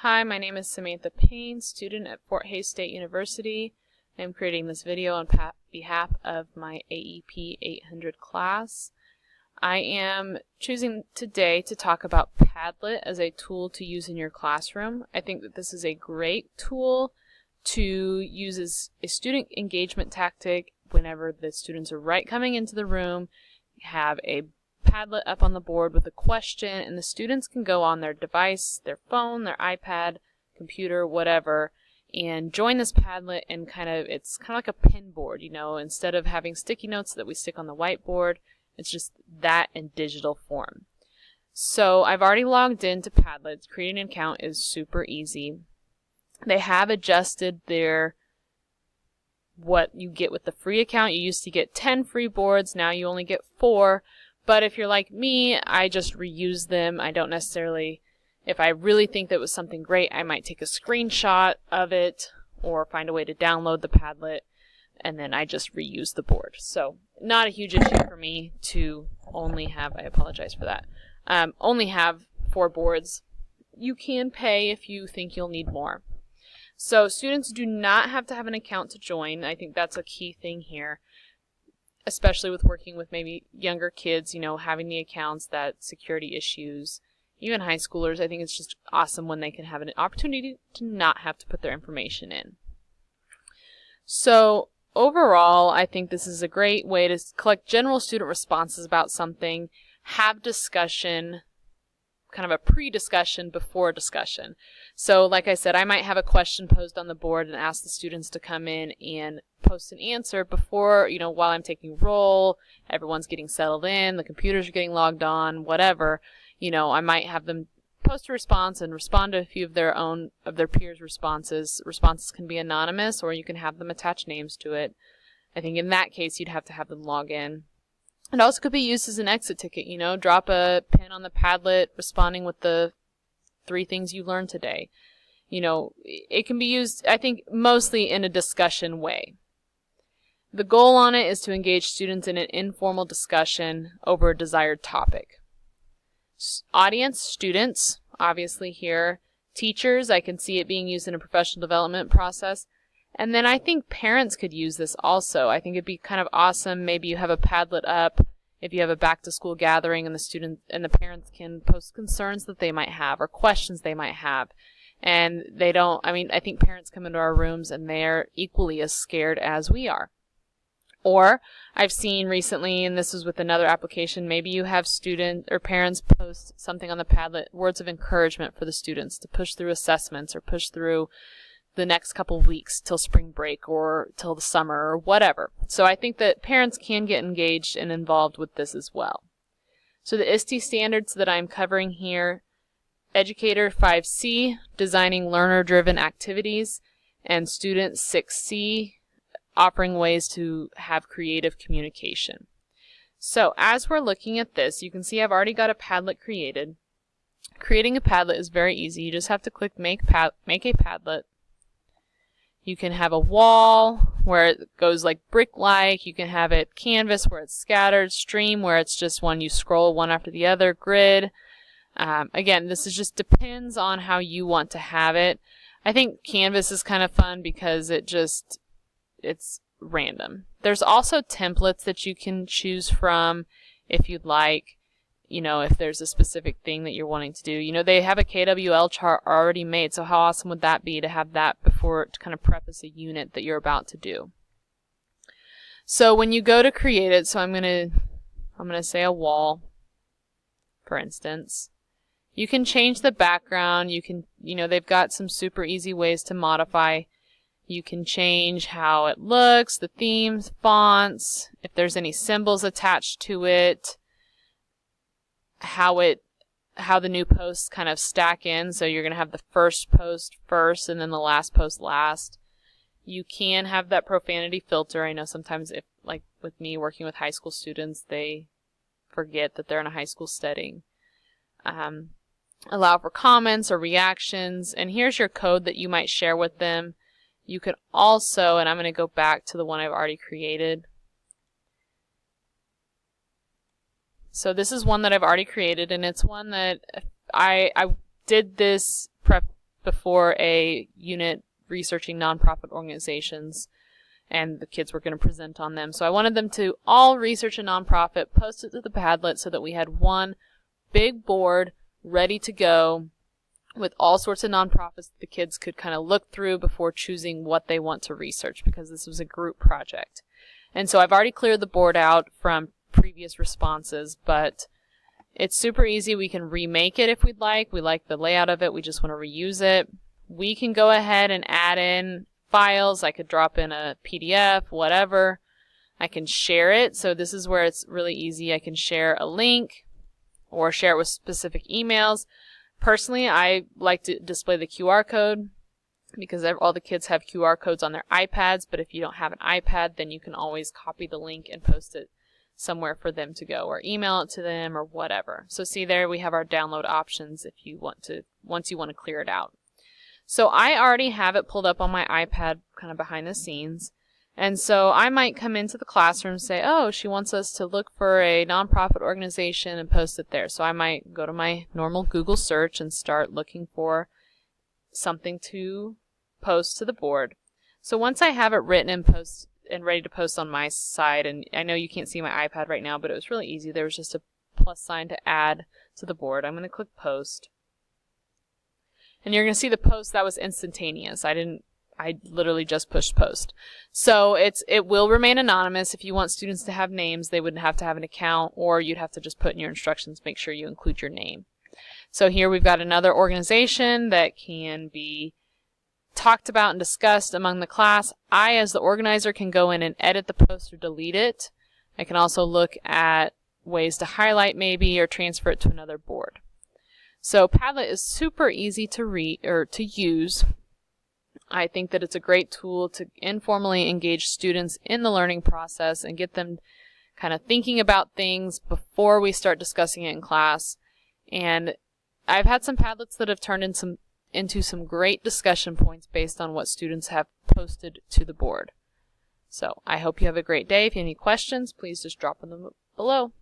Hi, my name is Samantha Payne, student at Fort Hays State University. I am creating this video on behalf of my AEP800 class. I am choosing today to talk about Padlet as a tool to use in your classroom. I think that this is a great tool to use as a student engagement tactic whenever the students are coming into the room. You have a Padlet up on the board with a question, and the students can go on their device, their phone, their iPad, computer, whatever, and join this Padlet, and it's kind of like a pin board, instead of having sticky notes that we stick on the whiteboard, it's just that in digital form. So I've already logged into Padlet. Creating an account is super easy. They have adjusted what you get with the free account. You used to get 10 free boards, now you only get 4. But if you're like me, I just reuse them. I don't necessarily, if I really think that was something great, I might take a screenshot of it or find a way to download the Padlet, and then I just reuse the board. So not a huge issue for me to only have, I apologize for that, only have 4 boards. You can pay if you think you'll need more. So students do not have to have an account to join. I think that's a key thing here, especially with working with maybe younger kids, having the accounts, that security issues. Even high schoolers, I think it's just awesome when they can have an opportunity to not have to put their information in. So overall, I think this is a great way to collect general student responses about something, have discussion, kind of a pre-discussion before discussion. So like I said, I might have a question posed on the board and ask the students to come in and post an answer before, while I'm taking roll, everyone's getting settled in, the computers are getting logged on, whatever. I might have them post a response and respond to a few of their peers' responses. Responses can be anonymous, or you can have them attach names to it. I think in that case, you'd have to have them log in. It also could be used as an exit ticket, drop a pin on the Padlet responding with the 3 things you learned today. It can be used, I think, mostly in a discussion way. The goal on it is to engage students in an informal discussion over a desired topic. Audience, students, obviously here. Teachers, I can see it being used in a professional development process. And then I think parents could use this also. I think it'd be kind of awesome. Maybe you have a Padlet up if you have a back-to-school gathering, and the students and the parents can post concerns that they might have or questions they might have. And I think parents come into our rooms and they're equally as scared as we are. Or I've seen recently, and this was with another application, maybe you have students or parents post something on the Padlet, words of encouragement for the students to push through assessments or push through the next couple of weeks till spring break or till the summer or whatever. So I think that parents can get engaged and involved with this as well. So the ISTE standards that I'm covering here: Educator 5C, designing learner-driven activities, and Student 6C, offering ways to have creative communication. So as we're looking at this, you can see I've already got a Padlet created. Creating a Padlet is very easy. You just have to click Make a Padlet. You can have a wall where it goes like brick-like. You can have it canvas where it's scattered, stream where it's just one you scroll one after the other, grid. Again, this just depends on how you want to have it. I think canvas is kind of fun because it's random. There's also templates that you can choose from if you'd like. If there's a specific thing that you're wanting to do. They have a KWL chart already made, so how awesome would that be to have that before, to kind of preface a unit that you're about to do. So when you go to create it, so I'm gonna say a wall, for instance. You can change the background. You can, they've got some super easy ways to modify. You can change how it looks, the themes, fonts, if there's any symbols attached to it, how the new posts kind of stack in. So you're going to have the first post first and then the last post last. You can have that profanity filter. I know sometimes, if like with me working with high school students, they forget that they're in a high school setting. Allow for comments or reactions, and here's your code that you might share with them. You could also, and I'm going to go back to the one I've already created. So this is one that I've already created, and it's one that I did this before a unit researching nonprofit organizations, and the kids were going to present on them. So I wanted them to all research a nonprofit, post it to the Padlet so that we had one big board ready to go with all sorts of nonprofits that the kids could kind of look through before choosing what they want to research, because this was a group project. And so I've already cleared the board out from previous responses, but it's super easy. We can remake it if we'd like. We like the layout of it. We just want to reuse it. We can go ahead and add in files. I could drop in a PDF, whatever. I can share it. So this is where it's really easy. I can share a link or share it with specific emails. Personally, I like to display the QR code because all the kids have QR codes on their iPads, but if you don't have an iPad, then you can always copy the link and post it somewhere for them to go, or email it to them, or whatever. So see there, we have our download options if you want to, once you want to clear it out. So I already have it pulled up on my iPad kind of behind the scenes. And so I might come into the classroom and say, oh, she wants us to look for a nonprofit organization and post it there. So I might go to my normal Google search and start looking for something to post to the board. So once I have it written and ready to post on my side, and I know you can't see my iPad right now, but it was really easy. There was just a plus sign to add to the board. I'm going to click post. And you're going to see the post that was instantaneous. I literally just pushed post. So it will remain anonymous. If you want students to have names, they would have to have an account, or you'd have to just put in your instructions, make sure you include your name. So here we've got another organization that can be talked about and discussed among the class. I, as the organizer, can go in and edit the post or delete it. I can also look at ways to highlight maybe or transfer it to another board. So Padlet is super easy to read or to use. I think that it's a great tool to informally engage students in the learning process and get them kind of thinking about things before we start discussing it in class. And I've had some Padlets that have turned into some great discussion points based on what students have posted to the board. So I hope you have a great day. If you have any questions, please just drop them below.